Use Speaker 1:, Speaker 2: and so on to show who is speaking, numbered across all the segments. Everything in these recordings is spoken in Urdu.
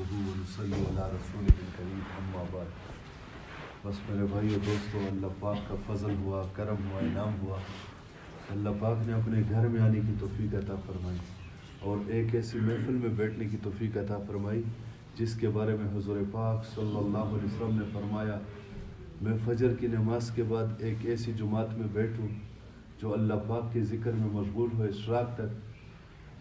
Speaker 1: نحمده ونصلي على رسوله الكريم اما بعد. بس میرے بھائیو دوستو، اللہ پاک کا فضل ہوا، کرم ہوا، انعام ہوا. اللہ پاک نے اپنے گھر میں آنے کی توفیق عطا فرمائی اور ایک ایسی محفل میں بیٹھنے کی توفیق عطا فرمائی جس کے بارے میں حضور پاک صلی اللہ علیہ وسلم نے فرمایا، میں فجر کی نماز کے بعد ایک ایسی جماعت میں بیٹھوں جو اللہ پاک کے ذکر میں مشغول ہو اشراق تک.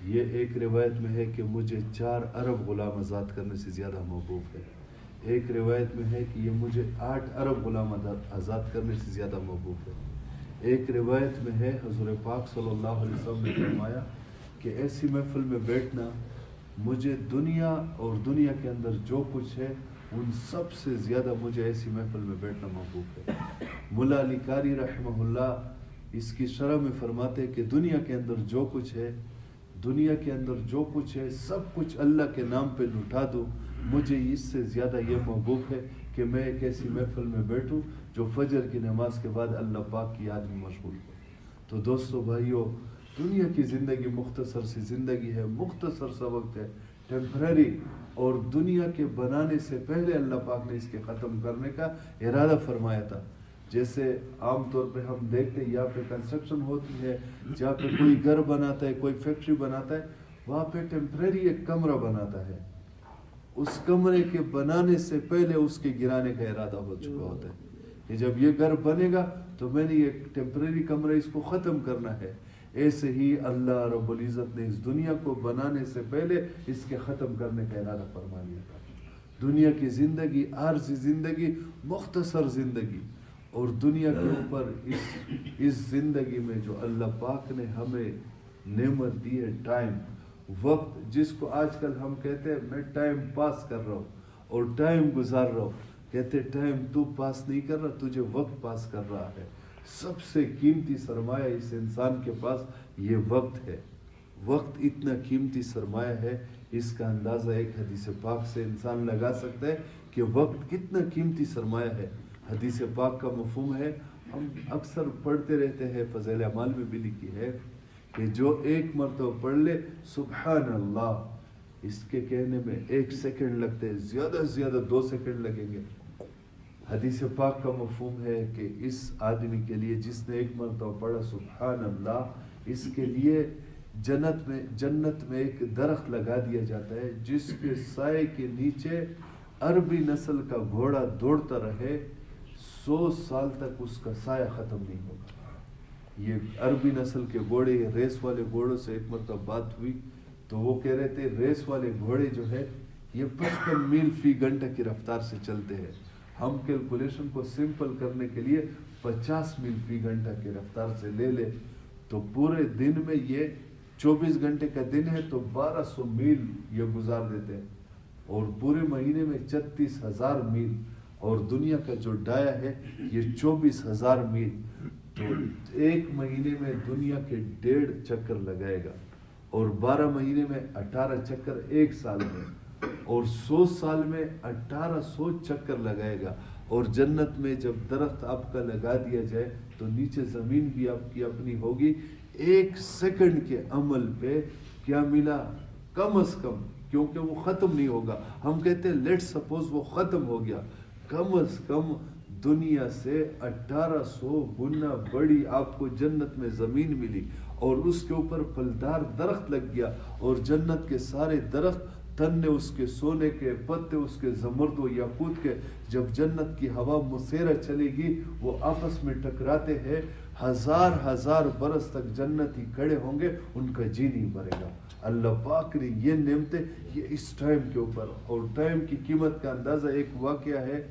Speaker 1: یہ ایک روایت میں ہے کہ مجھے 4 ارب غلام آزاد کرنے سے زیادہ محبوب ہے. ایک روایت میں ہے کہ یہ مجھے 8 ارب غلام آزاد کرنے سے زیادہ محبوب ہے. ایک روایت میں ہے حضور پاک صلی اللہ علیہ وسلم نے فرمایا کہ ایسی محفل میں بیٹھنا مجھے دنیا اور دنیا کے اندر جو کچھ ہے ان سب سے زیادہ مجھے ایسی محفل میں بیٹھنا محبوب ہے. ملا علی قاری رحمہ اللہ اس کی شرح میں فرماتے کہ دنیا کے اندر جو کچھ ہے، دنیا کے اندر جو کچھ ہے سب کچھ اللہ کے نام پہ لٹا دو، مجھے اس سے زیادہ یہ محبوب ہے کہ میں ایک ایسی محفل میں بیٹھوں جو فجر کی نماز کے بعد اللہ پاک کی یاد میں مشغول ہو. تو دوستو بھائیو، دنیا کی زندگی مختصر سی زندگی ہے، مختصر سا وقت ہے، ٹیمپرری، اور دنیا کے بنانے سے پہلے اللہ پاک نے اس کے ختم کرنے کا ارادہ فرمایا تھا. جیسے عام طور پہ ہم دیکھتے ہیں یہاں پہ کنسٹرکشن ہوتی ہے، جہاں پہ کوئی گھر بناتا ہے، کوئی فیکٹری بناتا ہے، وہاں پہ ٹیمپریری ایک کمرہ بناتا ہے. اس کمرے کے بنانے سے پہلے اس کے گرانے کا ارادہ ہو چکا ہوتا ہے کہ جب یہ گھر بنے گا تو میں نے یہ ٹیمپریری کمرہ اس کو ختم کرنا ہے. ایسے ہی اللہ رب العزت نے اس دنیا کو بنانے سے پہلے اس کے ختم کرنے کا ارادہ فرما لیا تھا. دنیا کی زندگی عارضی زندگی، مختصر زندگی، اور دنیا کے اوپر اس زندگی میں جو اللہ پاک نے ہمیں نعمت دی ہے، ٹائم، وقت، جس کو آج کل ہم کہتے ہیں میں ٹائم پاس کر رہا ہوں اور ٹائم گزار رہا ہوں. کہتے ٹائم تو پاس نہیں کر رہا، تجھے وقت پاس کر رہا ہے. سب سے قیمتی سرمایہ اس انسان کے پاس یہ وقت ہے. وقت اتنا قیمتی سرمایہ ہے، اس کا اندازہ ایک حدیث پاک سے انسان لگا سکتا ہے کہ وقت کتنا قیمتی سرمایہ ہے. حدیث پاک کا مفہوم ہے، ہم اکثر پڑھتے رہتے ہیں، فضائل اعمال میں بھی لکھی ہے کہ جو ایک مرتبہ پڑھ لے سبحان اللہ، اس کے کہنے میں 1 سیکنڈ لگتے ہیں، زیادہ سے زیادہ 2 سیکنڈ لگیں گے. حدیث پاک کا مفہوم ہے کہ اس آدمی کے لیے جس نے ایک مرتبہ پڑھا سبحان اللہ، اس کے لیے جنت میں ایک درخت لگا دیا جاتا ہے جس کے سائے کے نیچے عربی نسل کا گھوڑا دوڑتا رہے، 100 سال تک اس کا سایہ ختم نہیں ہوگا. یہ عربی نسل کے گھوڑے، ریس والے گھوڑوں سے ایک مرتبہ بات ہوئی تو وہ کہہ رہے تھے ریس والے گھوڑے جو ہے یہ 55 میل فی گھنٹہ کی رفتار سے چلتے ہیں. ہم کیلکولیشن کو سمپل کرنے کے لیے 50 میل فی گھنٹہ کی رفتار سے لے لے تو پورے دن میں یہ 24 گھنٹے کا دن ہے تو 1200 میل یہ گزار دیتے ہیں، اور پورے مہینے میں 36,000 میل، اور دنیا کا جو ڈایا ہے یہ 24,000 میل. تو ایک مہینے میں دنیا کے 1.5 چکر لگائے گا، اور 12 مہینے میں 18 چکر ایک سال میں، اور 100 سال میں 1800 چکر لگائے گا. اور جنت میں جب درخت آپ کا لگا دیا جائے تو نیچے زمین بھی آپ کی اپنی ہوگی. 1 سیکنڈ کے عمل پہ کیا ملا؟ کم از کم، کیونکہ وہ ختم نہیں ہوگا، ہم کہتے ہیں لیٹ سپوز وہ ختم ہو گیا، کم از کم دنیا سے 1800 گنا بڑی آپ کو جنت میں زمین ملی، اور اس کے اوپر پھلدار درخت لگ گیا، اور جنت کے سارے درخت، تنے اس کے سونے کے، پتے اس کے زمرد و یاقوت کے، جب جنت کی ہوا مسیرہ چلے گی وہ آپس میں ٹکراتے ہیں، 1000 برس تک جنتی کھڑے ہوں گے، ان کا جی نہیں بھرے گا. اللہ پاک نے یہ نعمتیں یہ اس ٹائم کے اوپر، اور ٹائم کی قیمت کا اندازہ ایک واقعہ ہے.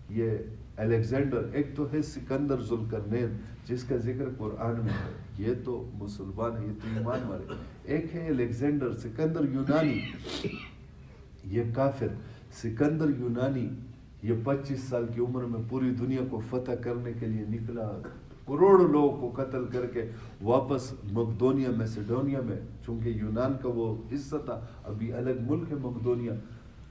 Speaker 1: یہ الیگزینڈر، ایک تو ہے سکندر ذوالقرنین جس کا ذکر قرآن میں ہے، یہ تو مسلمان ہے، یہ تو ایمان والے. ایک ہے الیگزینڈر سکندر یونانی، یہ کافر. سکندر یونانی یہ 25 سال کی عمر میں پوری دنیا کو فتح کرنے کے لیے نکلا، کروڑوں لوگوں کو قتل کر کے واپس مقدونیہ میسیڈونیا میں، چونکہ یونان کا وہ حصہ تھا، ابھی الگ ملک ہے مقدونیہ،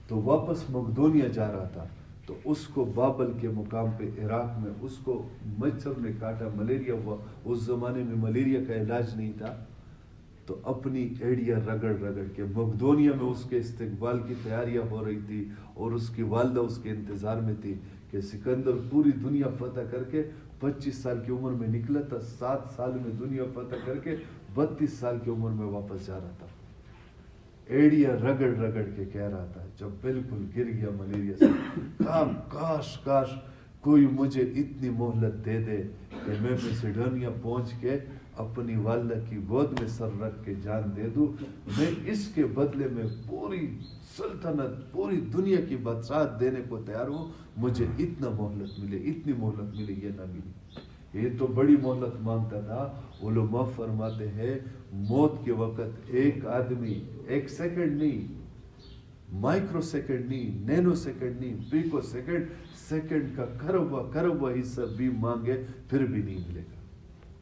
Speaker 1: تو واپس مقدونیہ جا رہا تھا. تو اس کو بابل کے مقام پہ عراق میں اس کو مچھر نے کاٹا، ملیریا ہوا. اس زمانے میں ملیریا کا علاج نہیں تھا، تو اپنی ایڑیاں رگڑ رگڑ کے مقدونیہ میں اس کے استقبال کی تیاریاں ہو رہی تھی اور اس کی والدہ اس کے انتظار میں تھی کہ سکندر پوری دنیا فتح کر کے 25 سال کی عمر میں نکلا تھا، 7 سال میں دنیا فتح کر کے 32 سال کی عمر میں واپس جا رہا تھا، ایڑیاں رگڑ رگڑ کے کہہ رہا تھا جب بالکل گر گیا ملیریا سے، کاش کاش کوئی مجھے اتنی مہلت دے دے کہ میں میسیڈونیا پہنچ کے اپنی والدہ کی گود میں سر رکھ کے جان دے دوں، میں اس کے بدلے میں پوری سلطنت پوری دنیا کی بادشاہت دینے کو تیار ہوں، مجھے اتنا مہلت ملے، اتنی مہلت ملے، یہ نہ ملی۔ یہ تو بڑی مہلت مانگتا تھا۔ علماء فرماتے ہیں موت کے وقت ایک آدمی 1 سیکنڈ نہیں، مائکرو سیکنڈ نہیں، نینو سیکنڈ نہیں، پیکو سیکنڈ کا کربا حصہ بھی مانگے پھر بھی نہیں ملے گا۔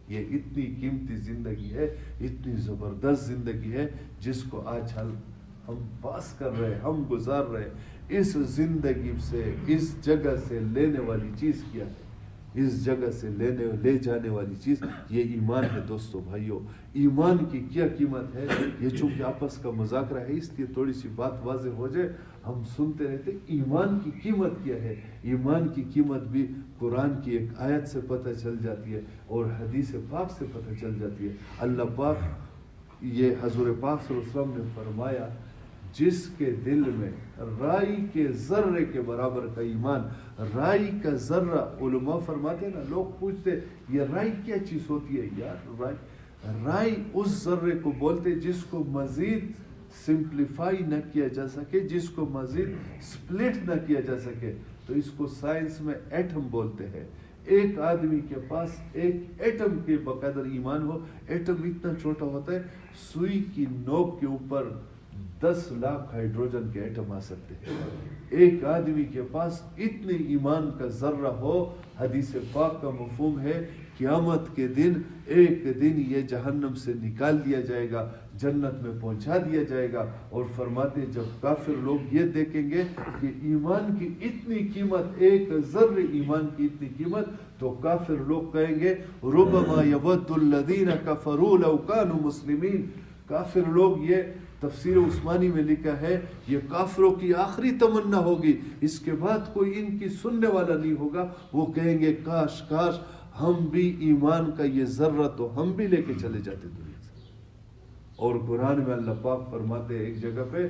Speaker 1: یہ اتنی قیمتی زندگی ہے، اتنی زبردست زندگی ہے جس کو آج ہم پاس کر رہے ہیں، ہم گزار رہے ہیں۔ اس زندگی سے، اس جگہ سے لینے والی چیز کیا ہے؟ اس جگہ سے لے جانے والی چیز یہ ایمان ہے دوستو بھائیو۔ ایمان کی کیا قیمت ہے؟ یہ چونکہ آپس کا مذاکرہ ہے اس لیے تھوڑی سی بات واضح ہو جائے، ہم سنتے رہتے ایمان کی قیمت کیا ہے۔ ایمان کی قیمت بھی قرآن کی ایک آیت سے پتہ چل جاتی ہے اور حدیث پاک سے پتہ چل جاتی ہے۔ اللہ پاک، یہ حضور پاک صلی اللہ علیہ وسلم نے فرمایا جس کے دل میں رائی کے ذرے کے برابر کا ایمان، رائی کا ذرہ، علماء فرماتے ہیں نا، لوگ پوچھتے یہ رائی کیا چیز ہوتی ہے؟ یار رائی اس ذرے کو بولتے جس کو مزید سمپلیفائی نہ کیا جا سکے، جس کو مزید سپلٹ نہ کیا جا سکے، تو اس کو سائنس میں ایٹم بولتے ہیں۔ ایک آدمی کے پاس ایک ایٹم کے بقدر ایمان ہو، ایٹم اتنا چھوٹا ہوتا ہے سوئی کی نوک کے اوپر 10 لاکھ ہائیڈروجن کے ایٹم آ سکتے ہیں۔ ایک آدمی کے پاس اتنے ایمان کا ذرہ ہو، حدیث پاک کا مفہوم ہے قیامت کے دن ایک دن یہ جہنم سے نکال دیا جائے گا، جنت میں پہنچا دیا جائے گا۔ اور فرماتے جب کافر لوگ یہ دیکھیں گے کہ ایمان کی اتنی قیمت، ایک ذرے ایمان کی اتنی قیمت، تو کافر لوگ کہیں گے ربما یود الذین کفروا لو کانوا مسلمین۔ کافر لوگ، یہ تفسیر عثمانی میں لکھا ہے، یہ کافروں کی آخری تمنا ہوگی، اس کے بعد کوئی ان کی سننے والا نہیں ہوگا۔ وہ کہیں گے کاش کاش ہم بھی ایمان کا یہ ذرہ تو ہم بھی لے کے چلے جاتے دنیا سے۔ اور قرآن میں اللہ پاک فرماتے ہیں ایک جگہ پہ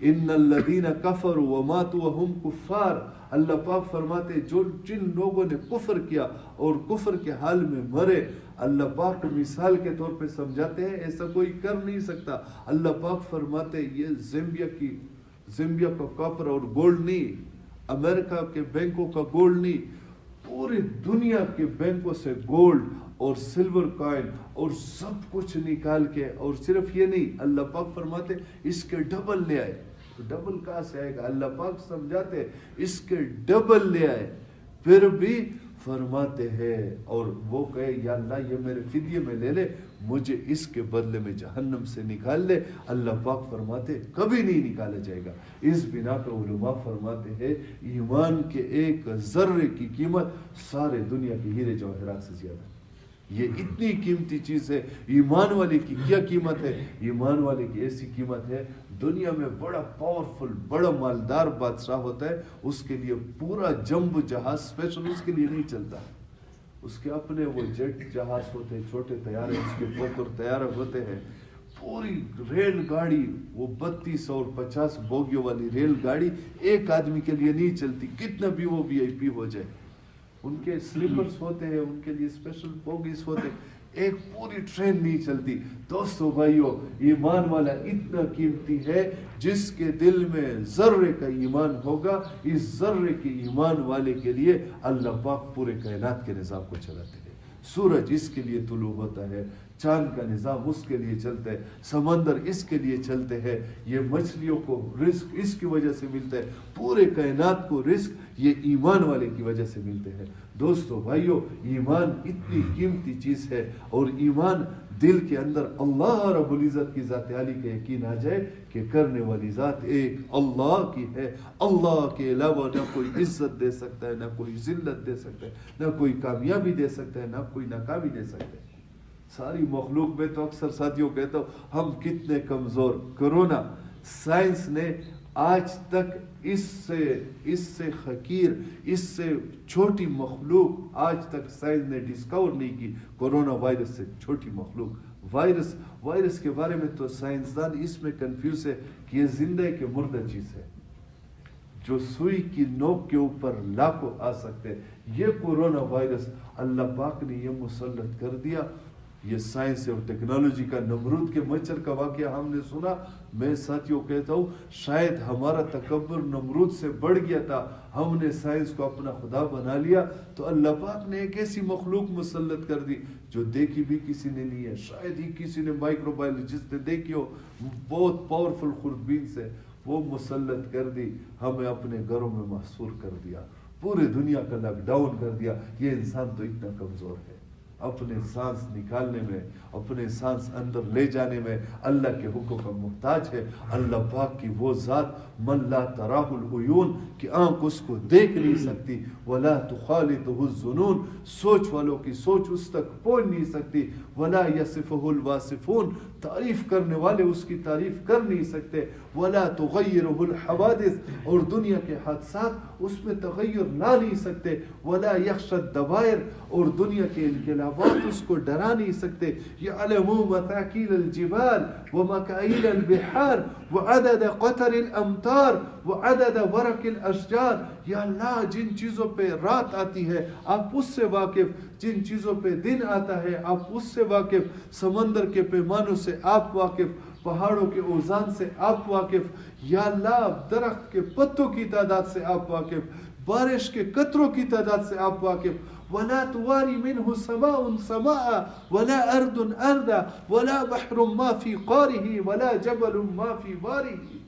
Speaker 1: ان الذین کفروا وماتوا وهم کفار، اللہ پاک فرماتے جن لوگوں نے کفر کیا اور کفر کے حال میں مرے، اللہ پاک کو مثال کے طور پہ سمجھاتے ہیں ایسا کوئی کر نہیں سکتا۔ اللہ پاک فرماتے یہ زیمبیا کا کاپر اور گولڈ نہیں، امریکہ کے بینکوں کا گولڈ نہیں، پوری دنیا کے بینکوں سے گولڈ اور سلور کوائن اور سب کچھ نکال کے، اور صرف یہ نہیں، اللہ پاک فرماتے اس کے ڈبل لے آئے۔ ڈبل کہاں سے آئے گا؟ اللہ پاک سمجھاتے اس کے ڈبل لے آئے، پھر بھی فرماتے ہیں اور وہ کہے یا اللہ یہ میرے فدیے میں لے لے، مجھے اس کے بدلے میں جہنم سے نکال لے، اللہ پاک فرماتے کبھی نہیں نکالا جائے گا۔ اس بنا پر علماء فرماتے ہیں ایمان کے ایک ذرے کی قیمت سارے دنیا کے ہیرے جواہرات سے زیادہ ہے۔ یہ اتنی قیمتی چیز ہے۔ ایمان والے کی کیا قیمت ہے؟ ایمان والے کی ایسی قیمت ہے، دنیا میں بڑا پاورفل، بڑا مالدار بادشاہ ہوتا ہے، اس کے لیے پورا جمبو جہاز اسپیشل اس کے لیے نہیں چلتا، اس کے اپنے وہ جیٹ جہاز ہوتے ہیں، چھوٹے طیارے اس کے پوکر طیارے ہوتے ہیں، پوری ریل گاڑی، وہ 32 اور 50 بوگیوں والی ریل گاڑی ایک آدمی کے لیے نہیں چلتی، کتنا بھی وہ VIP ہو جائے۔ ان کے سلیپرز ہوتے ہیں، ان کے لیے اسپیشل بوگیز ہوتے ہیں، ایک پوری ٹرین نہیں چلتی۔ دوستو بھائیو، ایمان والا اتنا قیمتی ہے جس کے دل میں ذرے کا ایمان ہوگا، اس ذرے کے ایمان والے کے لیے اللہ پاک پورے کائنات کے نظام کو چلاتے ہیں۔ سورج اس کے لیے طلوع ہوتا ہے، چاند کا نظام اس کے لیے چلتا ہے، سمندر اس کے لیے چلتے ہیں، یہ مچھلیوں کو رزق اس کی وجہ سے ملتا ہے، پورے کائنات کو رزق یہ ایمان والے کی وجہ سے ملتے ہیں۔ دوستو بھائیو، ایمان اتنی قیمتی چیز ہے، اور ایمان دل کے اندر اللہ رب العزت کی ذات عالی کا یقین آ جائے کہ کرنے والی ذات ایک اللہ کی ہے، اللہ کے علاوہ نہ کوئی عزت دے سکتا ہے، نہ کوئی ذلت دے سکتا ہے، نہ کوئی کامیابی دے سکتا ہے، نہ کوئی ناکامی دے سکتا ہے۔ ساری مخلوق میں تو اکثر ساتھیوں کہتا ہوں ہم کتنے کمزور. کرونا سائنس نے آج تک اس سے حقیر، اس سے چھوٹی مخلوق آج تک سائنس نے ڈسکور نہیں کی. کرونا وائرس سے چھوٹی مخلوق وائرس کے بارے میں تو سائنسدان اس میں کنفیوز ہے کہ یہ زندہ ہے کہ مردہ چیز ہے، جو سوئی کی نوک کے اوپر لاکھوں آ سکتے. یہ کورونا وائرس اللہ پاک نے یہ مسلط کر دیا. یہ سائنس اور ٹیکنالوجی کا نمرود کے مچھر کا واقعہ ہم نے سنا. میں ساتھیوں کہتا ہوں شاید ہمارا تکبر نمرود سے بڑھ گیا تھا، ہم نے سائنس کو اپنا خدا بنا لیا، تو اللہ پاک نے ایک ایسی مخلوق مسلط کر دی جو دیکھی بھی کسی نے نہیں ہے. شاید ہی کسی نے مائکرو بایولوجسٹ نے دیکھی ہو، بہت پاورفل خوردبین سے وہ مسلط کر دی. ہمیں اپنے گھروں میں محصور کر دیا، پورے دنیا کا لاک ڈاؤن کر دیا. یہ انسان تو اتنا کمزور ہے، اپنے سانس نکالنے میں، اپنے سانس اندر لے جانے میں اللہ کے حکم کا محتاج ہے. اللہ پاک کی وہ ذات من لا تراہ العیون کہ آنکھ اس کو دیکھ نہیں سکتی، ولا تخالطہ الظنون سوچ والوں کی سوچ اس تک پہنچ نہیں سکتی، ولا یصفہ الواصفون تعریف کرنے والے اس کی تعریف کر نہیں سکتے، ولا تغیرہ الحوادث اور دنیا کے حادثات اس میں تغیر لا نہیں سکتے، ولا یخشى الدوائر اور دنیا کے انقلابات اس کو ڈرا نہیں سکتے. یعلم مثاقیل الجبال ومکائل البحار وعدد قطر الامطار وعدد ورق الاشجار. یا اللہ جن چیزوں پہ رات آتی ہے آپ اس سے واقف، جن چیزوں پہ دن آتا ہے آپ اس سے واقف، سمندر کے پیمانوں سے آپ واقف، پہاڑوں کے اوزان سے آپ واقف. یا اللہ درخت کے پتوں کی تعداد سے آپ واقف، بارش کے قطروں کی تعداد سے آپ واقف. ولا تواری منه سماء سماء ولا ارض ارضا ولا بحر ما في قاره ولا جبل ما في باره.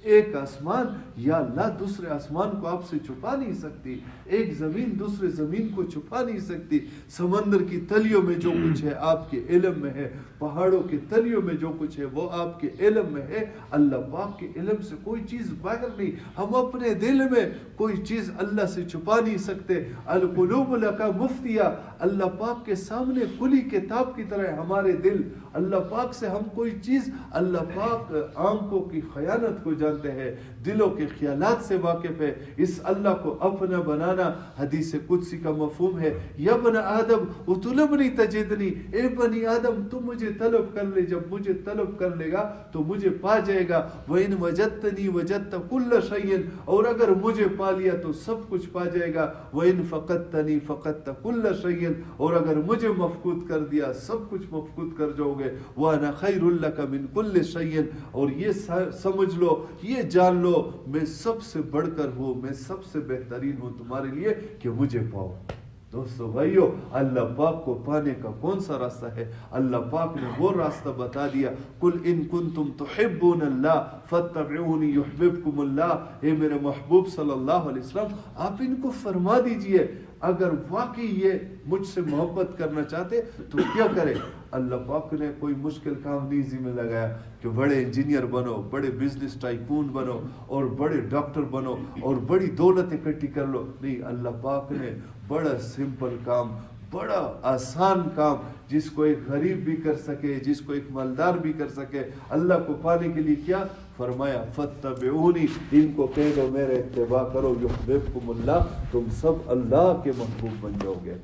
Speaker 1: ایک آسمان یا اللہ دوسرے آسمان کو آپ سے چھپا نہیں سکتی، ایک زمین دوسرے زمین کو چھپا نہیں سکتی. سمندر کی تلیوں میں جو کچھ ہے آپ کے علم میں ہے، پہاڑوں کے تلیوں میں جو کچھ ہے وہ آپ کے علم میں ہے. اللہ پاک کے علم سے کوئی چیز باہر نہیں. ہم اپنے دل میں کوئی چیز اللہ سے چھپا نہیں سکتے. القلوب لک مفتیہ، اللہ پاک کے سامنے کھلی کتاب کی طرح ہمارے دل. اللہ پاک سے ہم کوئی چیز، اللہ پاک آنکھوں کی خیانت کو جانتے ہیں، دلوں کے خیالات سے واقف ہے. اس اللہ کو اپنا بنانا حدیث قدسی کا مفہوم ہے. یا بن آدم اطلبنی تجدنی، اے بنی آدم تم مجھے طلب کر لے، جب مجھے طلب کر لے گا تو مجھے پا جائے گا. وَإِنْ وَجَدْتَنِي وَجَدْتَ كُلَّ شَيْءٍ اور اگر مجھے پا لیا تو سب کچھ پا جائے گا. وَإِنْ فَقَدْتَنِي فَقَدْتَ كُلَّ شَيْءٍ اور اگر مجھے مفقود کر دیا سب کچھ مفقود کر جاؤ گے. وَأَنَا خَيْرٌ لَكَ مِنْ كُلِّ شَيْءٍ اور یہ سمجھ لو، یہ جان لو میں سب سے بڑھ کر ہوں، میں سب سے بہترین ہوں تمہارے لیے کہ مجھے پاؤ. دوستو بھائیو، اللہ پاک کو پانے کا کون سا راستہ ہے؟ اللہ پاک نے وہ راستہ بتا دیا. قل ان کنتم تحبون اللہ فاتبعونی یحببکم اللہ. اے میرے محبوب صلی اللہ علیہ وسلم آپ ان کو فرما دیجئے اگر واقعی یہ مجھ سے محبت کرنا چاہتے تو کیا کرے. اللہ پاک نے کوئی مشکل کام نہیں ذمہ لگایا کہ بڑے انجینئر بنو، بڑے بزنس ٹائکون بنو اور بڑے ڈاکٹر بنو اور بڑی دولت اکٹھی کر لو. نہیں، اللہ پاک نے بڑا سمپل کام، بڑا آسان کام جس کو ایک غریب بھی کر سکے، جس کو ایک مالدار بھی کر سکے، اللہ کو پانے کے لیے کیا فرمایا؟ فتبعونی، ان کو کہہ دو میرے اتباع کرو، یحببکم اللہ، تم سب اللہ کے محبوب بن جاؤ گے.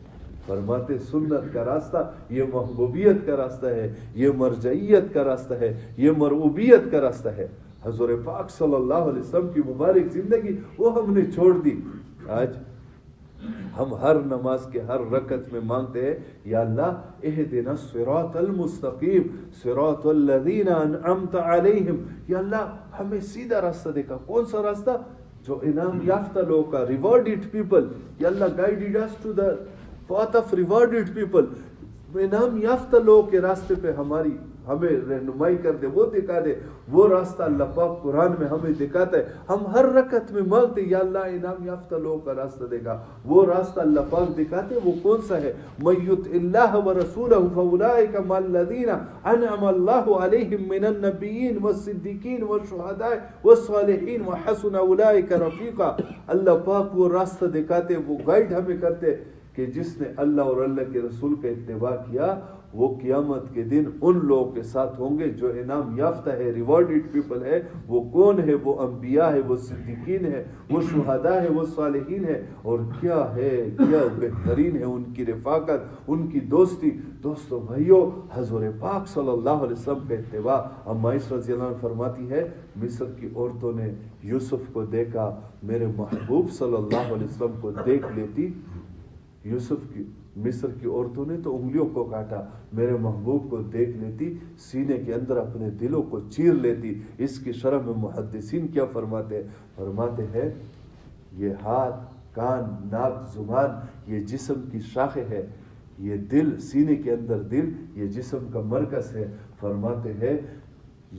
Speaker 1: فرماتے سنت کا راستہ یہ محبوبیت کا راستہ ہے، یہ مرجعیت کا راستہ ہے، یہ مرغوبیت کا راستہ ہے. حضور پاک صلی اللہ علیہ وسلم کی مبارک زندگی وہ ہم نے چھوڑ دی. آج ہم ہر نماز کے ہر رکعت میں مانگتے ہیں یا اللہ اہدنا الصراط المستقیم صراط الذین انعمت علیہم. یا اللہ ہمیں سیدھا راستہ دکھا. کون سا راستہ؟ جو انعام یافتہ لوگوں کا، ریوارڈڈ پیپل. یا اللہ guide us to the path of rewarded people. انعام یافتہ لوگوں کے راستے پہ ہمیں رہنمائی کر دے، وہ دکھا دے. وہ راستہ اللہ پاک قرآن میں ہمیں دکھاتا ہے. ہم ہر رکعت میں مانگتے یا اللہ انعام یافتہ لوگوں کا راستہ دے گا. وہ راستہ اللہ پاک دکھاتے. وہ کون سا ہے؟ مَن یُطِعِ اللَّهَ وَرَسُولَهُ فَأُولَٰئِکَ مَعَ الَّذِینَ أَنْعَمَ اللَّهُ عَلَیْہِم مِّنَ النَّبِیِّینَ وَالصِّدِّیقِینَ وَالشُّہَدَاءِ وَالصَّالِحِینَ وَحَسُنَ أُولَٰئِکَ رَفیقًا. اللہ پاک وہ راستہ دکھاتے، وہ گائیڈ ہمیں کرتے کہ جس نے اللہ اور اللہ کے رسول کا اتباع کیا وہ قیامت کے دن ان لوگوں کے ساتھ ہوں گے جو انعام یافتہ ہے، ریوارڈڈ پیپل ہے۔ وہ کون ہے؟ وہ انبیاء ہے، وہ صدیقین ہے، وہ شہداء ہے، وہ صالحین ہے۔ اور کیا ہے، کیا بہترین ہے ان کی رفاقت، ان کی دوستی۔ دوستو بھائیو، حضور پاک صلی اللہ علیہ وسلم کا اتباع۔ اما عائشہ رضی اللہ عنہ فرماتی ہے مصر کی عورتوں نے یوسف کو دیکھا، میرے محبوب صلی اللہ علیہ وسلم کو دیکھ لیتی۔ یوسف کی مصر کی عورتوں نے تو انگلیوں کو کاٹا، میرے محبوب کو دیکھ لیتی، سینے کے اندر اپنے دلوں کو چیر لیتی۔ اس کی شرح میں محدثین کیا فرماتے ہیں یہ ہاتھ، کان، ناک، زبان یہ جسم کی شاخیں ہے، یہ دل، سینے کے اندر دل یہ جسم کا مرکز ہے۔ فرماتے ہیں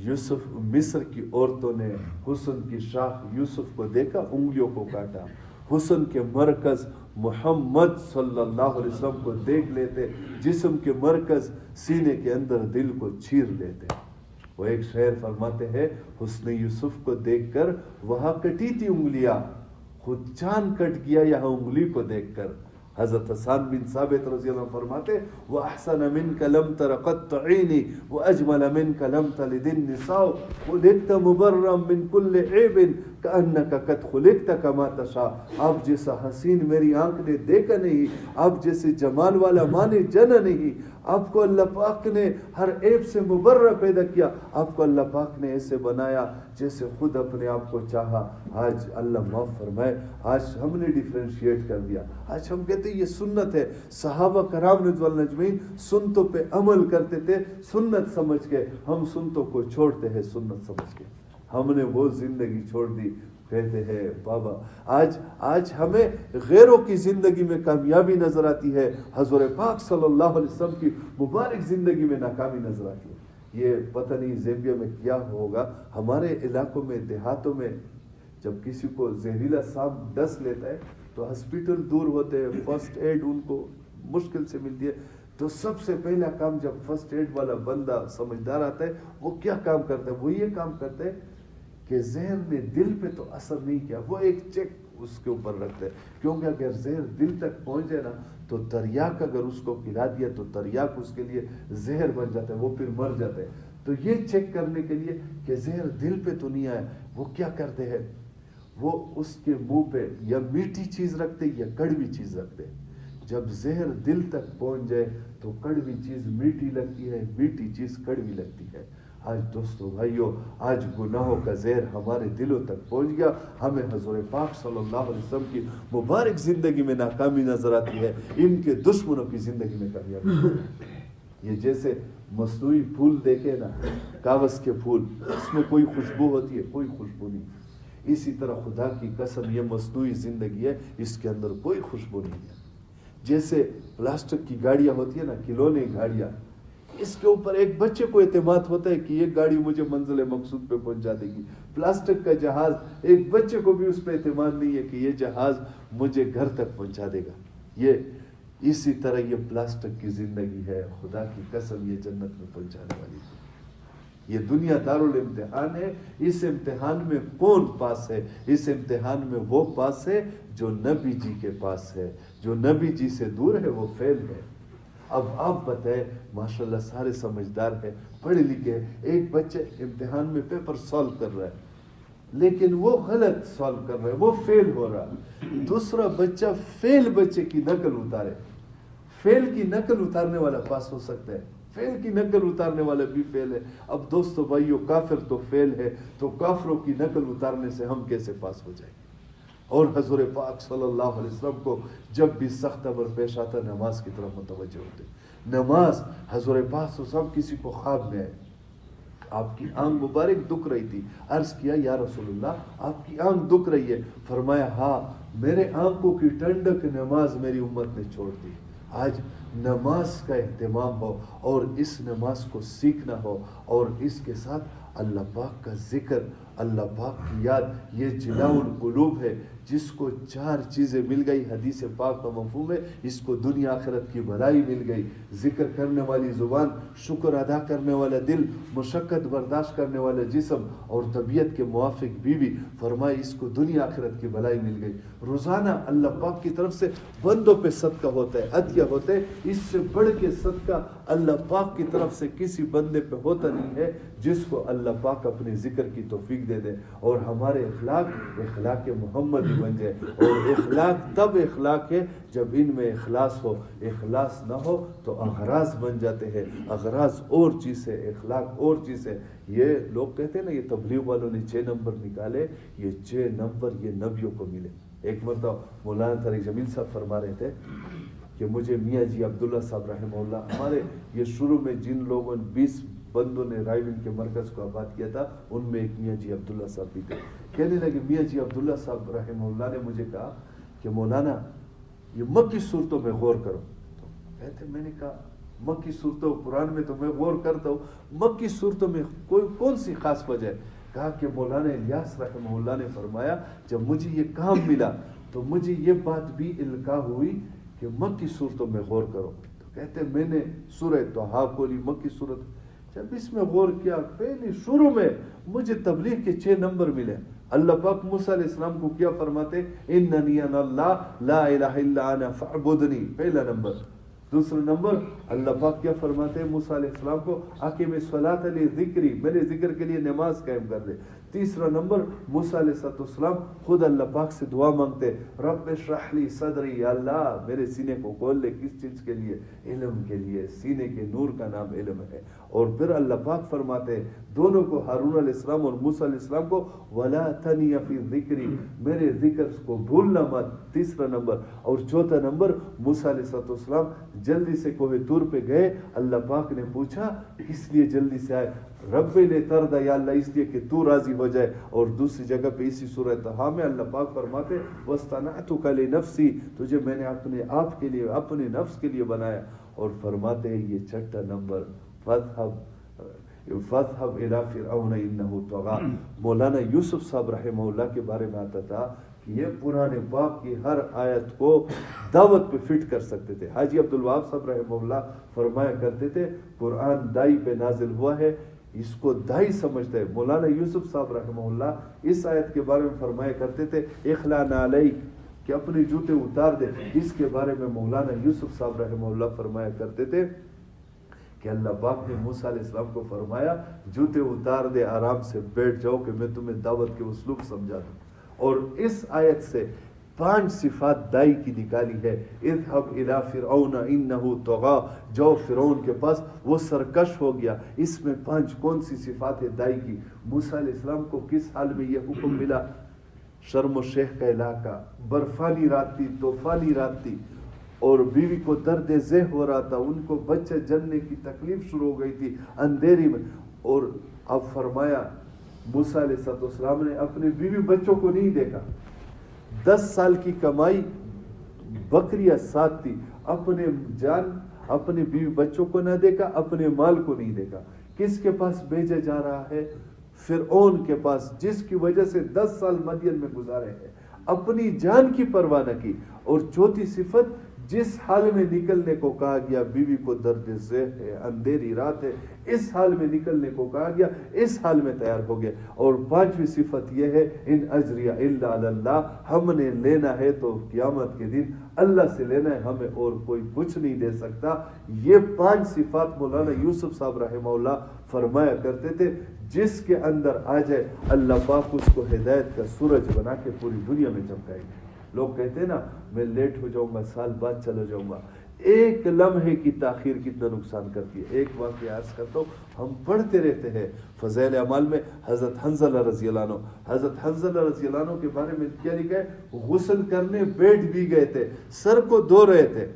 Speaker 1: یوسف، مصر کی عورتوں نے حسن کی شاخ یوسف کو دیکھا، انگلیوں کو کاٹا۔ حسن کے مرکز محمد صلی اللہ علیہ وسلم کو دیکھ لیتے، جسم کے مرکز سینے کے اندر دل کو چیر لیتے۔ وہ ایک شعر فرماتے ہیں حسن یوسف کو دیکھ کر وہاں کٹی تھی انگلیاں، خود چاند کٹ گیا یہاں انگلی کو دیکھ کر۔ حضرت حسان بن ثابت رضی اللہ عنہ فرماتے وَأَحْسَنَ مِنْكَ لَمْ تَرَ قَطَّ عَيْنِي وَأَجْمَلَ مِنْكَ لَمْ تَلِدِ النِّسَاءُ خُلِقْتَ مُبَرًّا مِنْ كُلِّ عِيبٍ كَأَنَّكَ قَدْ خُلِقْتَ كَمَا تَشَاءُ۔ آپ جیسا حسین میری آنکھ نے دیکھا نہیں، آپ جیسے جمال والا ماں نے جنا نہیں۔ آپ کو اللہ پاک نے ہر عیب سے مبرہ پیدا کیا، آپ کو اللہ پاک نے ایسے بنایا جیسے خود اپنے آپ کو چاہا۔ آج اللہ معاف فرمائے، آج ہم نے ڈیفرینشیٹ کر دیا، آج ہم کہتے ہیں یہ سنت ہے۔ صحابہ کرام رضوان اللہ اجمعین سنتوں پہ عمل کرتے تھے سنت سمجھ کے، ہم سنتوں کو چھوڑتے ہیں سنت سمجھ کے۔ ہم نے وہ زندگی چھوڑ دی، کہتے ہیں بابا آج ہمیں غیروں کی زندگی میں کامیابی نظر آتی ہے، حضور پاک صلی اللہ علیہ وسلم کی مبارک زندگی میں ناکامی نظر آتی ہے۔ یہ پتہ نہیں زیمبیا میں کیا ہوگا، ہمارے علاقوں میں، دیہاتوں میں جب کسی کو زہریلا سانپ ڈس لیتا ہے تو ہسپیٹل دور ہوتے ہیں، فرسٹ ایڈ ان کو مشکل سے ملتی ہے، تو سب سے پہلا کام جب فرسٹ ایڈ والا بندہ سمجھدار آتا ہے وہ کیا کام کرتا ہے؟ وہ یہ کام کرتا ہے کہ زہر نے دل پہ تو اثر نہیں کیا، وہ ایک چیک اس کے اوپر رکھتے ہیں، کیونکہ اگر زہر دل تک پہنچ جائے نا تو تریاک اگر اس کو پلا دیا تو تریاک اس کے لیے زہر بن جاتا ہے، وہ پھر مر جاتا ہے۔ تو یہ چیک کرنے کے لیے کہ زہر دل پہ تو نہیں آیا، وہ کیا کرتے ہیں، وہ اس کے منہ پہ یا میٹھی چیز رکھتے یا کڑوی چیز رکھتے۔ جب زہر دل تک پہنچ جائے تو کڑوی چیز میٹھی لگتی ہے، میٹھی چیز کڑوی لگتی ہے۔ آج دوستو بھائیو، آج گناہوں کا زہر ہمارے دلوں تک پہنچ گیا، ہمیں حضور پاک صلی اللہ علیہ وسلم کی مبارک زندگی میں ناکامی نظر آتی ہے، ان کے دشمنوں کی زندگی میں کامیابی۔ یہ جیسے مصنوعی پھول دیکھے نا، کاغذ کے پھول، اس میں کوئی خوشبو ہوتی ہے؟ کوئی خوشبو نہیں۔ اسی طرح خدا کی قسم یہ مصنوعی زندگی ہے، اس کے اندر کوئی خوشبو نہیں ہے۔ جیسے پلاسٹک کی گاڑیاں ہوتی ہیں نا، کھلونے گاڑیاں، اس کے اوپر ایک بچے کو اعتماد ہوتا ہے کہ یہ گاڑی مجھے منزل مقصود پہ پہنچا دے گی۔ پلاسٹک کا جہاز، ایک بچے کو بھی اس پہ اعتماد نہیں ہے کہ یہ جہاز مجھے گھر تک پہنچا دے گا۔ یہ اسی طرح یہ پلاسٹک کی زندگی ہے، خدا کی قسم یہ جنت میں پہنچانے والی ہے۔ یہ دنیا دارالامتحان ہے، اس امتحان میں کون پاس ہے؟ اس امتحان میں وہ پاس ہے جو نبی جی کے پاس ہے، جو نبی جی سے دور ہے وہ فیل ہے۔ اب آپ بتائیں، ماشاءاللہ سارے سمجھدار ہیں، پڑھے لکھے، ایک بچہ امتحان میں پیپر سالو کر رہا ہے لیکن وہ غلط سالو کر رہا ہے، وہ فیل ہو رہا ہے۔ دوسرا بچہ فیل بچے کی نقل اتارے، فیل کی نقل اتارنے والا پاس ہو سکتا ہے، فیل کی نقل اتارنے والا بھی فیل ہے۔ اب دوستو بھائیو، کافر تو فیل ہے، تو کافروں کی نقل اتارنے سے ہم کیسے پاس ہو جائیں گے؟ اور حضور پاک صلی اللہ علیہ وسلم کو جب بھی سخت امر پیش آتا نماز کی طرف متوجہ ہوتے۔ نماز، حضور پاک صلی اللہ علیہ وسلم کسی کو خواب میں آئے، آپ کی آنکھ مبارک دکھ رہی تھی، عرض کیا یا رسول اللہ آپ کی آنکھ دکھ رہی ہے؟ فرمایا ہاں، میرے آنکھوں کی ٹھنڈک نماز میری امت نے چھوڑ دی۔ آج نماز کا اہتمام ہو اور اس نماز کو سیکھنا ہو اور اس کے ساتھ اللہ پاک کا ذکر، اللہ پاک کی یاد، یہ جلاء القلوب ہے جس کو 4 چیزیں مل گئی، حدیث پاک کا مفہوم ہے اس کو دنیا آخرت کی بھلائی مل گئی۔ ذکر کرنے والی زبان، شکر ادا کرنے والا دل، مشقت برداشت کرنے والا جسم اور طبیعت کے موافق بیوی، فرمائے اس کو دنیا آخرت کی بھلائی مل گئی۔ روزانہ اللہ پاک کی طرف سے بندوں پہ صدقہ ہوتا ہے، عطیہ ہوتا ہے، اس سے بڑھ کے صدقہ اللہ پاک کی طرف سے کسی بندے پہ ہوتا نہیں ہے جس کو اللہ پاک اپنے ذکر کی توفیق دے دے اور ہمارے اخلاق محمدی بن جائے۔ اور اخلاق تب اخلاق ہے جب ان میں اخلاص ہو، اخلاص نہ ہو تو اغراض بن جاتے ہیں۔ اغراض اور چیز ہے، اخلاق اور چیز ہے۔ یہ لوگ کہتے ہیں نا، یہ تبلیغ والوں نے 6 نمبر نکالے، یہ 6 نمبر یہ نبیوں کو ملے۔ ایک مرتبہ مولانا طارق جمیل صاحب فرما رہے تھے کہ مجھے میاں جی عبداللہ صاحب رحمہ اللہ، ہمارے یہ شروع میں جن لوگوں 20 بندوں نے رائے کے مرکز کو آباد کیا تھا ان میں ایک میاں جی عبداللہ صاحب بھی تھے، کہنے لگے میاں جی عبداللہ صاحب رحمہ اللہ نے مجھے کہا کہ مولانا یہ مکی صورتوں میں غور کرو۔ تو کہتے میں نے کہا مکی صورتوں، قرآن میں تو میں غور کرتا ہوں، مکی صورتوں میں کون سی خاص وجہ ہے؟ کہا کہ مولانا الیاس رحمہ اللہ نے فرمایا جب مجھے یہ کام ملا تو مجھے یہ بات بھی القاء ہوئی کہ مکی صورتوں میں غور کرو۔ تو کہتے میں نے سورہ طٰہٰ کھولی، مکی صورت، جب اس میں غور کیا پہلے شروع میں مجھے تبلیغ کے 6 نمبر ملے۔ اللہ پاک موسیٰ علیہ السلام کو کیا فرماتے؟ اننی انا اللہ لا الہ الا انا فاعبدنی، پہلا نمبر۔ دوسرا نمبر اللہ پاک کیا فرماتے ہیں موسیٰ علیہ السلام کو؟ اقیم الصلاۃ لذکری، میرے ذکر کے لیے نماز قائم کر دے۔ تیسرا نمبر موسیٰ علیہ السلام خود اللہ پاک سے دعا مانگتے، رب اشرح لی صدری، یا اللہ میرے سینے کو کھول لے، کس چیز کے لیے؟ علم کے لیے، سینے کے نور کا نام علم ہے۔ اور پھر اللہ پاک فرماتے دونوں کو، ہارون علیہ السلام اور موسیٰ علیہ السلام کو، ولا تنی فی ذکری، میرے ذکر کو بھولنا مت، تیسرا نمبر۔ اور چوتھا نمبر موسیٰ علیہ السلام جلدی سے کوہ طور پہ گئے، اللہ پاک نے پوچھا کس لیے جلدی سے آئے؟ رب نے تردا، یا اللہ اس لیے کہ تو راضی ہو جائے۔ اور دوسری جگہ پہ اسی سورہ طٰہٰ میں اللہ پاک فرماتے وَاصْطَنَعْتُكَ لِنَفْسِي، تجھے میں نے اپنے آپ کے لیے، اپنے نفس کے لیے بنایا۔ اور فرماتے ہیں یہ 6 نمبر فَاذْهَبْ إِلَىٰ فِرْعَوْنَ إِنَّهُ طَغَىٰ۔ مولانا یوسف صاحب رحمہ اللہ کے بارے میں آتا تھا کہ یہ قرآن پاک کی ہر آیت کو دعوت پہ فٹ کر سکتے تھے۔ حاجی عبدالوہاب صاحب رحمہ اللہ فرمایا کرتے تھے قرآن دائی پہ نازل ہوا ہے، اس کو دائی سمجھتا ہے۔ مولانا یوسف صاحب رحمہ اللہ اس آیت کے بارے میں فرمایا کرتے تھے اخلا نعلیک، کہ اپنے جوتے اتار دے۔ اس کے بارے میں مولانا یوسف صاحب رحمہ اللہ فرمایا کرتے تھے کہ اللہ پاک نے موسیٰ علیہ السلام کو فرمایا جوتے اتار دے، آرام سے بیٹھ جاؤ کہ میں تمہیں دعوت کے اسلوب سمجھا دوں۔ اور اس آیت سے 5 صفات دائی کی نکالی ہے۔ اذهب الى فرعون انه طغى، جو فرعون کے پاس وہ سرکش ہو گیا۔ اس میں 5 کون سی صفات ہے دائی کی؟ موسیٰ علیہ السلام کو کس حال میں یہ حکم ملا؟ شرم و شیخ کا علاقہ، برفانی رات تھی، طوفانی رات تھی، اور بیوی کو درد ذہ ہو رہا تھا، ان کو بچہ جننے کی تکلیف شروع ہو گئی تھی اندھیری میں۔ اور اب فرمایا موسیٰ علیہ السلام نے اپنے بیوی بچوں کو نہیں دیکھا، 10 سال کی کمائی، بکریاں 7 تھی، اپنے بیوی بچوں کو نہ دیکھا، اپنے مال کو نہیں دیکھا۔ کس کے پاس بھیجا جا رہا ہے؟ فرعون کے پاس، جس کی وجہ سے 10 سال مدین میں گزارے ہیں، اپنی جان کی پرواہ نہ کی۔ اور چوتھی صفت، جس حال میں نکلنے کو کہا گیا، بیوی کو درد ذہ ہے، اندھیری رات ہے، اس حال میں نکلنے کو کہا گیا، اس حال میں تیار ہو گیا۔ اور 5ویں صفت یہ ہے ان اجریہ الا علی اللہ، ہم نے لینا ہے تو قیامت کے دن اللہ سے لینا ہے، ہمیں اور کوئی کچھ نہیں دے سکتا۔ یہ 5 صفات مولانا یوسف صاحب رحمہ اللہ فرمایا کرتے تھے، جس کے اندر آ جائے اللہ پاک اس کو ہدایت کا سورج بنا کے پوری دنیا میں چمکائے گا۔ لوگ کہتے ہیں نا میں لیٹ ہو جاؤں گا، سال بعد چلا جاؤں گا، ایک لمحے کی تاخیر کتنا نقصان کرتی ہے۔ ایک واقعہ عرض کرتا ہوں، ہم پڑھتے رہتے ہیں فضائل اعمال میں حضرت حنظلہ رضی اللہ عنہ، حضرت حنظلہ رضی اللہ عنہ کے بارے میں کیا لکھا ہے؟ غسل کرنے بیٹھ بھی گئے تھے، سر کو دھو رہے تھے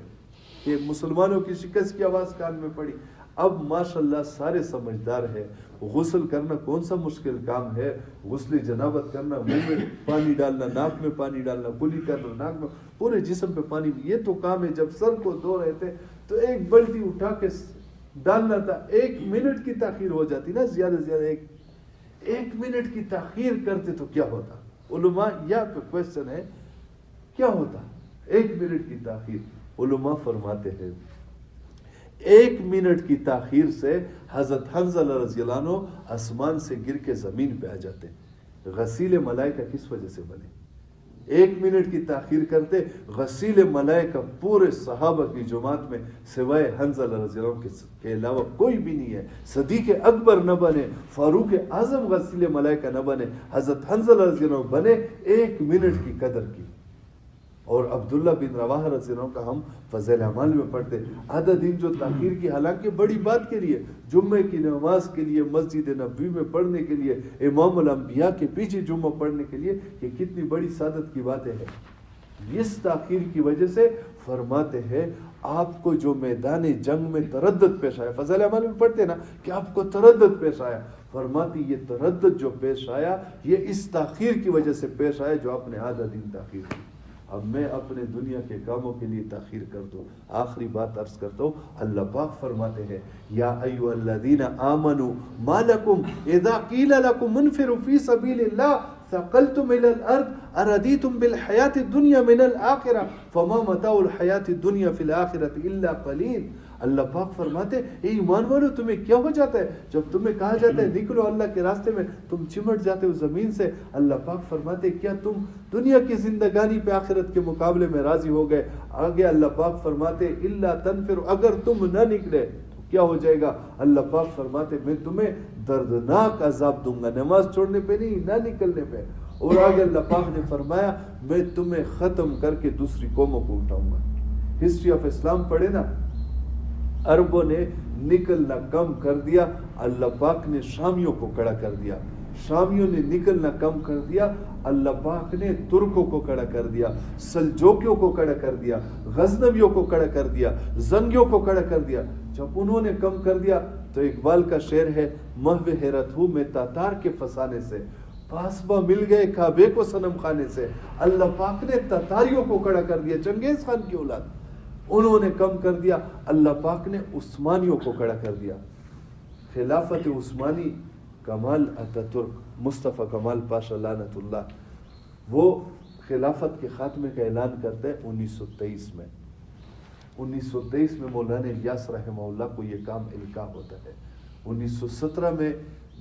Speaker 1: کہ مسلمانوں کی شکست کی آواز کان میں پڑی۔ اب ماشاءاللہ سارے سمجھدار ہیں، غسل کرنا کون سا مشکل کام ہے؟ غسل جنابت کرنا، منہ میں پانی ڈالنا، ناک میں پانی ڈالنا، کلی کرنا، ناک میں، پورے جسم پہ پانی، یہ تو کام ہے۔ جب سر کو دھو رہے تھے تو ایک بالٹی اٹھا کے ڈالنا تھا، 1 منٹ کی تاخیر ہو جاتی نا، زیادہ سے زیادہ 1 منٹ کی تاخیر کرتے تو کیا ہوتا؟ علماء یہاں پہ کوشچن ہے کیا ہوتا 1 منٹ کی تاخیر؟ علماء فرماتے ہیں 1 منٹ کی تاخیر سے حضرت حنظلہ رضی اللہ عنہ آسمان سے گر کے زمین پہ آ جاتے. غسیل ملائکہ کس وجہ سے بنے؟ 1 منٹ کی تاخیر کرتے غسیل ملائکہ پورے صحابہ کی جماعت میں سوائے حنظلہ رضی اللہ عنہ کے علاوہ کوئی بھی نہیں ہے. صدیق اکبر نہ بنے، فاروق اعظم غسیل ملائکہ نہ بنے، حضرت حنظلہ رضی اللہ عنہ بنے 1 منٹ کی قدر کی. اور عبداللہ بن رواحہ رضی اللہ عنہ کا ہم فضائل اعمال میں پڑھتے آدھا دن جو تاخیر کی، حالانکہ بڑی بات کے لیے، جمعے کی نماز کے لیے، مسجد نبوی میں پڑھنے کے لیے، امام الانبیاء کے پیچھے جمعہ پڑھنے کے لیے، یہ کتنی بڑی سعادت کی باتیں ہیں. اس تاخیر کی وجہ سے فرماتے ہیں آپ کو جو میدان جنگ میں تردد پیش آیا، فضائل اعمال میں پڑھتے نا کہ آپ کو تردد پیش آیا، فرماتی یہ تردد جو پیش آیا یہ اس تاخیر کی وجہ سے پیش آیا جو آپ نے آدھا دن تاخیر کی. اب میں اپنے دنیا کے کاموں کے لیے تاخیر کر دوں. آخری بات عرض کرتا ہوں، اللہ پاک فرماتے ہیں یا ایھا الذین آمنوا ما لکم اذا قیل لکم انفروا فی سبیل اللہ ثقلتم الی الارض اردیتم بالحیاۃ الدنیا من الآخرہ فما متاع الحیاۃ الدنیا فی الآخرۃ الا قلیل. اللہ پاک فرماتے اے ایمان والو، تمہیں کیا ہو جاتا ہے جب تمہیں کہا جاتا ہے نکلو اللہ کے راستے میں، تم چمٹ جاتے ہو زمین سے. اللہ پاک فرماتے کیا تم دنیا کی زندگانی پہ آخرت کے مقابلے میں راضی ہو گئے؟ آگے اللہ پاک فرماتے الا تنفروا، اگر تم نہ نکلے تو کیا ہو جائے گا؟ اللہ پاک فرماتے میں تمہیں دردناک عذاب دوں گا، نماز چھوڑنے پہ نہیں، نہ نکلنے پہ. اور آگے اللہ پاک نے فرمایا میں تمہیں ختم کر کے دوسری قوموں کو اٹھاؤں گا. ہسٹری آف اسلام پڑھے نا، عربوں نے نکلنا کم کر دیا، اللہ پاک نے شامیوں کو کھڑا کر دیا. شامیوں نے نکلنا کم کر دیا، اللہ پاک نے ترکوں کو کھڑا کر دیا، سلجوکیوں کو کھڑا کر دیا، غزنویوں کو کھڑا کر دیا، زنگیوں کو کھڑا کر دیا. جب انہوں نے کم کر دیا تو اقبال کا شعر ہے محو حیرت ہوں میں تاتار کے فسانے سے، پاسبہ مل گئے کعبے کو صنم خانے سے. اللہ پاک نے تاتاریوں کو کھڑا کر دیا، چنگیز خان کی اولاد، انہوں نے کم کر دیا. اللہ پاک نے عثمانیوں کو کھڑا کر دیا. خلافت عثمانی کمال اتاترک مصطفیٰ کمال پاشا لعنت اللہ، وہ خلافت کے خاتمے کا اعلان کرتے ہیں 1923 میں. 1923 میں مولانا الیاس رحمہ اللہ کو یہ کام القاء ہوتا ہے. 1917 میں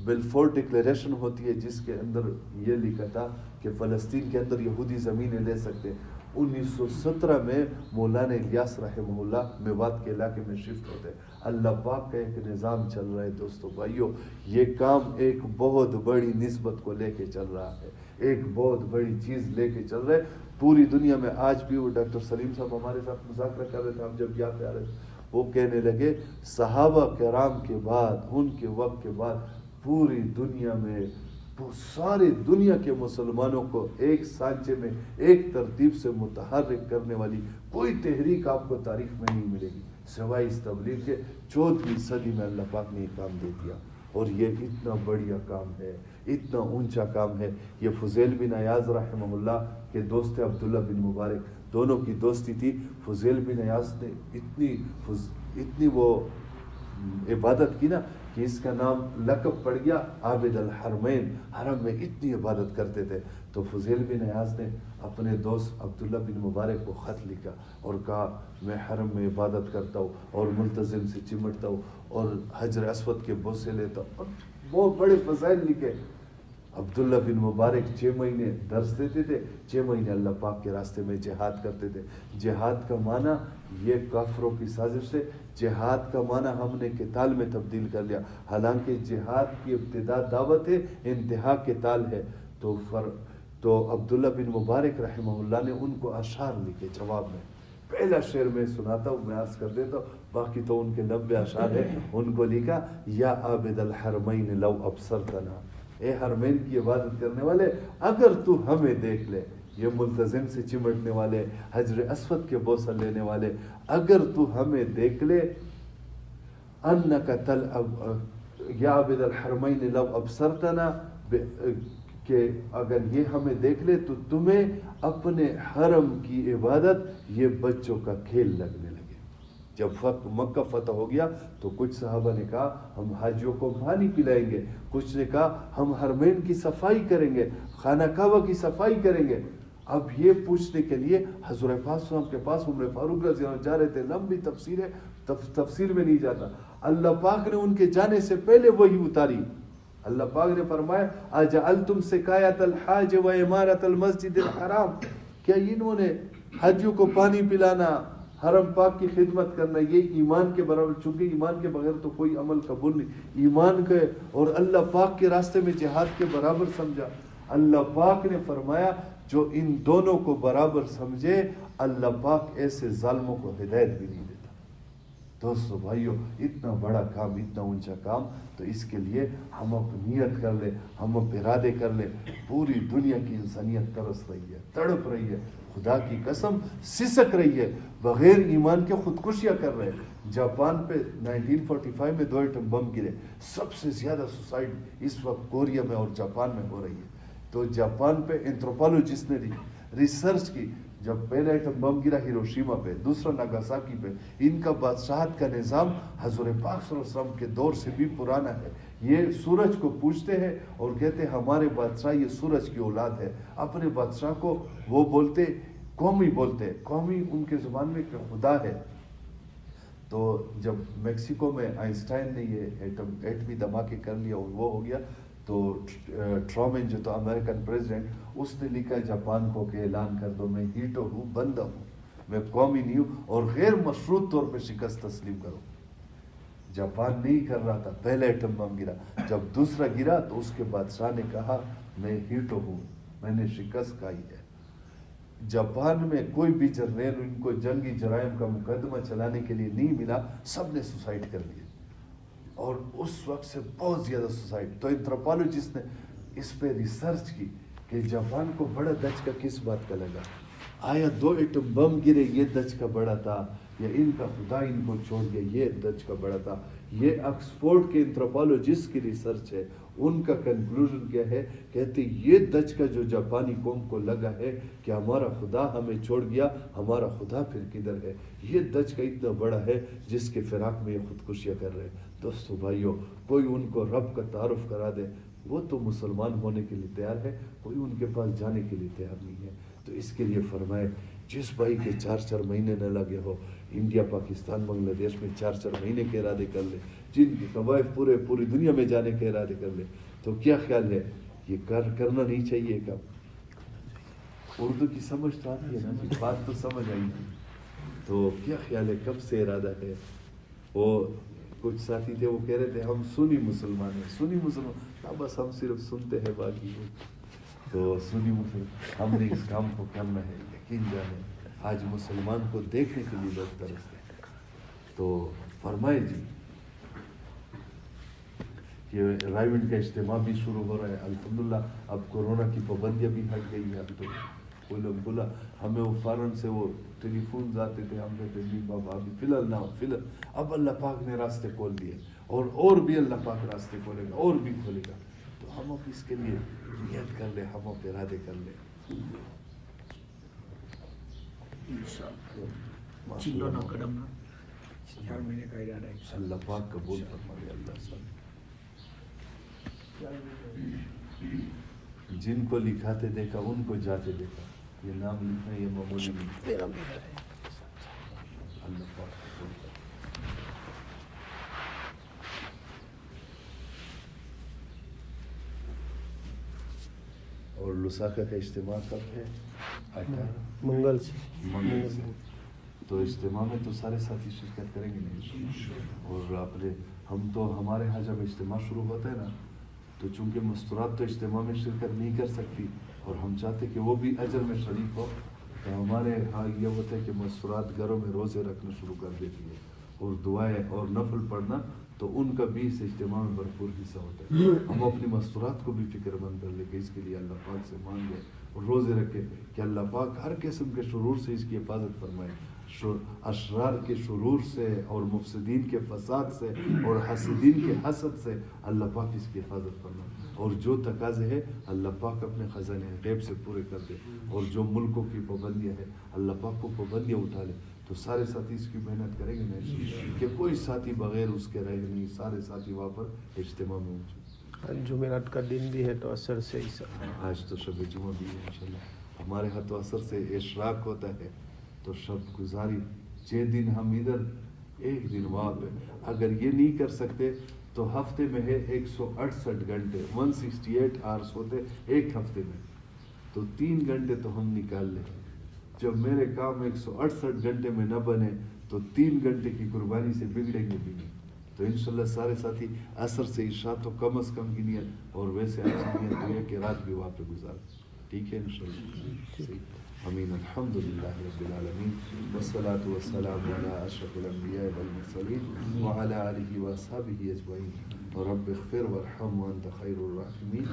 Speaker 1: بلفور ڈکلیریشن ہوتی ہے جس کے اندر یہ لکھا تھا کہ فلسطین کے اندر یہودی زمینیں لے سکتے. 1917 میں مولانا الیاس رحمہ اللہ میوات کے علاقے میں شفٹ ہوتے. اللہ پاک کا ایک نظام چل رہا ہے دوستو بھائیو، یہ کام ایک بہت بڑی نسبت کو لے کے چل رہا ہے، ایک بہت بڑی چیز لے کے چل رہا ہے پوری دنیا میں. آج بھی وہ ڈاکٹر سلیم صاحب ہمارے ساتھ مذاکرہ کر رہے تھے، ہم جب یہاں پہ آ رہے تھے، وہ کہنے لگے صحابہ کرام کے بعد، ان کے وقت کے بعد پوری دنیا میں سارے دنیا کے مسلمانوں کو ایک سانچے میں ایک ترتیب سے متحرک کرنے والی کوئی تحریک آپ کو تاریخ میں نہیں ملے گی سوائے اس تبلیغ کے. 14ویں صدی میں اللہ پاک نے یہ کام دے دیا، اور یہ اتنا بڑیا کام ہے، اتنا اونچا کام ہے. یہ فضیل بن ایاز رحمہ اللہ کے دوست عبداللہ بن مبارک، دونوں کی دوستی تھی. فضیل بن ایاز نے اتنی وہ عبادت کی نا کہ اس کا نام لقب پڑ گیا عابد الحرمین. حرم میں اتنی عبادت کرتے تھے. تو فضیل بن ایاز نے اپنے دوست عبداللہ بن مبارک کو خط لکھا اور کہا میں حرم میں عبادت کرتا ہوں اور ملتزم سے چمٹتا ہوں اور حجر اسود کے بوسے لیتا ہوں، اور بہت بڑے فضائل لکھے. عبداللہ بن مبارک 6 مہینے درس دیتے تھے، 6 مہینے اللہ پاک کے راستے میں جہاد کرتے تھے. جہاد کا معنی یہ کافروں کی سازش سے، جہاد کا معنی ہم نے قتال میں تبدیل کر لیا، حالانکہ جہاد کی ابتدا دعوت ہے، انتہا قتال ہے. تو عبداللہ بن مبارک رحمہ اللہ نے ان کو اشعار لکھے جواب میں. پہلا شعر میں سناتا ہوں، میں عرض کر دیتا ہوں، باقی تو ان کے 90 اشعار ہیں. ان کو لکھا یا عابد الحرمین لو ابصرتنا، اے حرمین کی عبادت کرنے والے اگر تو ہمیں دیکھ لے. یہ ملتزم سے چمٹنے والے، حجر اسود کے بوسہ لینے والے، اگر تو ہمیں دیکھ لے. انک یا عابد الحرمین لو ابصرتنا، کہ اگر یہ ہمیں دیکھ لے تو تمہیں اپنے حرم کی عبادت یہ بچوں کا کھیل لگنے لگے. جب مکہ فتح ہو گیا تو کچھ صحابہ نے کہا ہم حاجیوں کو پانی پلائیں گے، کچھ نے کہا ہم حرمین کی صفائی کریں گے، خانہ کعبہ کی صفائی کریں گے۔ اب یہ پوچھنے کے لیے حضور پاک صلی اللہ علیہ وسلم کے پاس عمر فاروق رضی اللہ عنہ جا رہے تھے، لمبی تفسیر ہے، تفسیر میں نہیں جاتا۔ اللہ پاک نے ان کے جانے سے پہلے وحی اتاری۔ اللہ پاک نے فرمایا اجعلتم سقایۃ الحاج و عمارۃ المسجد الحرام، کیا انہوں نے حاجیوں کو پانی پلانا، حرم پاک کی خدمت کرنا، یہ ایمان کے برابر؟ چونکہ ایمان کے بغیر تو کوئی عمل قبول نہیں، ایمان کے اور اللہ پاک کے راستے میں جہاد کے برابر سمجھا۔ اللہ پاک نے فرمایا جو ان دونوں کو برابر سمجھے اللہ پاک ایسے ظالموں کو ہدایت بھی نہیں دیتا۔ دوستو بھائیو، اتنا بڑا کام، اتنا اونچا کام، تو اس کے لیے ہم اب نیت کر لیں، ہم اب ارادے کر لیں۔ پوری دنیا کی انسانیت ترس رہی ہے، تڑپ رہی ہے، خدا کی قسم سسک رہی ہے، بغیر ایمان کے خودکشیاں کر رہے ہیں۔ جاپان پہ 1945 میں 2 ایٹم بم گرے، سب سے زیادہ سوسائڈ اس وقت کوریا میں اور جاپان میں ہو رہی ہے۔ تو جاپان پہ اینتھروپولوجسٹ نے ریسرچ کی، جب پہلا ایٹم بم گرا ہیروشیما پہ، دوسرا ناگاساکی پہ، ان کا بادشاہت کا نظام حضور پاک صلی اللہ علیہ وسلم کے دور سے بھی پرانا ہے۔ یہ سورج کو پوجتے ہیں اور کہتے ہیں ہمارے بادشاہ یہ سورج کی اولاد ہے۔ اپنے بادشاہ کو وہ بولتے قومی، بولتے قومی ان کے زبان میں کہ خدا ہے۔ تو جب میکسیکو میں آئنسٹائن نے یہ ایٹمی دھماکے کر لیا اور وہ ہو گیا، تو ٹرومن جو تو امریکن پریزیڈنٹ، اس نے لکھا جاپان کو کہ اعلان کر دو میں ہیٹو ہوں، بندہ ہوں، میں قومی نہیں ہوں، اور غیر مشروط طور پہ شکست تسلیم کرو۔ جاپان نہیں کر رہا تھا، پہلا ایٹم بم گرا، جب دوسرا گرا تو اس کے بادشاہ نے کہا میں ہیٹو ہوں، میں نے شکست کھائی ہے۔ جاپان میں کوئی بھی جرنیل ان کو جنگی جرائم کا مقدمہ چلانے کے لیے نہیں ملا، سب نے سوسائڈ کر لیا، اور اس وقت سے بہت زیادہ سوسائڈ۔ تو اینتھروپولوجسٹ نے اس پہ ریسرچ کی کہ جاپان کو بڑا دھچکا کس بات کا لگا، آیا 2 ایٹم بم گرے یہ دھچکا بڑا تھا، یا ان کا خدا ان کو چھوڑ گیا یہ دھچکا بڑا تھا؟ یہ آکسفورڈ کے اینتھروپولوجسٹ کی ریسرچ ہے، ان کا کنکلوژن کیا ہے؟ کہتے یہ دھچکا جو جاپانی قوم کو لگا ہے کہ ہمارا خدا ہمیں چھوڑ گیا، ہمارا خدا پھر کدھر ہے، یہ دھچکا اتنا بڑا ہے جس کے فراق میں یہ خودکشیاں کر رہے ہیں۔ دوستو بھائیو، کوئی ان کو رب کا تعارف کرا دے، وہ تو مسلمان ہونے کے لیے تیار ہے، کوئی ان کے پاس جانے کے لیے تیار نہیں ہے۔ تو اس کے لیے فرمائے جس بھائی کے 4 مہینے نہ لگے ہو، انڈیا پاکستان بنگلہ دیش میں 4 مہینے کے ارادے کر لے، جن کے قبائل پوری دنیا میں جانے کے ارادے کر لے، تو کیا خیال ہے یہ کرنا نہیں چاہیے کب؟ اردو کی سمجھ تو آتی ہے نا، بات تو سمجھ آئی ہے، تو کیا خیال ہے کب سے ارادہ ہے؟ وہ کچھ ساتھی تھے وہ کہہ رہے تھے ہم سنی مسلمان ہیں، سنی مسلمان، بس ہم صرف سنتے ہیں، باقی تو سنی مسلمان، ہم نے اس کام کو کرنا ہے، یقین جانے آج مسلمان کو دیکھنے کے لیے لوگ ترستے ہیں۔ تو فرمائے جی یہ رائیونڈ کا اجتماع بھی شروع ہو رہا ہے الحمدللہ، اب کورونا کی پابندیاں بھی ہٹ گئی ہیں۔ اب تو کوئی لوگ بولا ہمیں وہ فارن سے وہ ٹیلی فونز آتے تھے، ہم کہتے نہیں بابا ابھی فی الحال نہ ہو، فی الحال اب اللہ پاک نے راستے کھول دیے، اور بھی اللہ پاک راستے کھولے گا، اور بھی کھولے گا، تو ہم اب اس کے لیے نیت کر لیں، ہم اب ارادے کر لیں۔ اللہ پاک قبول فرمائے، اللہ سب جن کو لکھاتے دیکھا ان کو جاتے دیکھا، یہ نام لکھنا یہ معمولی نہیں، اللہ پاک قبول فرمائے۔ اور لساکا کا اجتماع کب ہے؟ منگل سے، تو اجتماع میں تو سارے ساتھی شرکت کریں گے نہیں، اور ہم تو ہمارے ہاں جب اجتماع شروع ہوتا ہے نا، تو چونکہ مستورات تو اجتماع میں شرکت نہیں کر سکتی، اور ہم چاہتے کہ وہ بھی اجر میں شریک ہو، تو ہمارے ہاں یہ ہوتا ہے کہ مستورات گھروں میں روزے رکھنا شروع کر دیتی ہے، اور دعائیں اور نفل پڑھنا، تو ان کا بھی اس اجتماع میں بھرپور حصہ ہوتا ہے۔ ہم اپنی مستورات کو بھی فکر مند کر لیں کہ اس کے لیے اللہ پاک سے مانگے اور روزے رکھے کہ اللہ پاک ہر قسم کے شرور سے اس کی حفاظت فرمائے، اشرار کے شرور سے اور مفسدین کے فساد سے اور حاسدین کے حسد سے اللہ پاک اس کی حفاظت فرمائے۔ اور جو تقاضے ہیں اللہ پاک اپنے خزانے غیب سے پورے کر دے، اور جو ملکوں کی پابندیاں ہیں اللہ پاک کو پابندیاں اٹھا لے۔ تو سارے ساتھی اس کی محنت کریں گے نا کہ کوئی ساتھی بغیر اس کے رہے نہیں، سارے ساتھی وہاں پر اجتماع میں موجود۔
Speaker 2: جمعرات کا دن بھی ہے تو اثر سے ہی سب
Speaker 1: آج تو شب جمعہ بھی ہے انشاءاللہ، ہمارے ہاں تو اثر سے اشراق ہوتا ہے، تو شب گزاری 6 دن ہم ادھر 1 دن وہاں پہ، اگر یہ نہیں کر سکتے تو ہفتے میں ہے 168 گھنٹے 168 آورس ہوتے ایک ہفتے میں، تو 3 گھنٹے تو ہم نکال لیں۔ جب میرے کام 168 گھنٹے میں نہ بنے تو 3 گھنٹے کی قربانی سے بگڑیں گے بھی نہیں۔ تو انشاءاللہ سارے ساتھی عصر سے عشاء تو کم از کم کی نیت، اور ویسے اچھی نیت تو یہ کہ رات بھی وہاں پہ گزار، ٹھیک ہے انشاءاللہ۔ امین۔ الحمدللہ رب العالمین، والصلاة والسلام علی اشرف الانبیاء والمرسلین وعلی آلہ واصحابہ اجمعین۔ رب اغفر وارحم وانت خیر الراحمین۔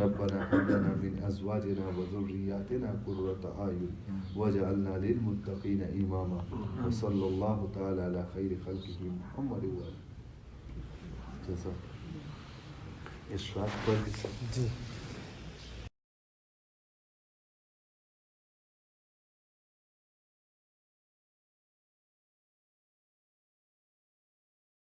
Speaker 1: ربنا هب لنا من ازواجنا وذریاتنا قرۃ اعین واجعلنا للمتقین اماما، وصلی اللہ تعالی علی خیر خلقہ محمد وآلہ۔ جیسا اشراق پڑھ
Speaker 2: جی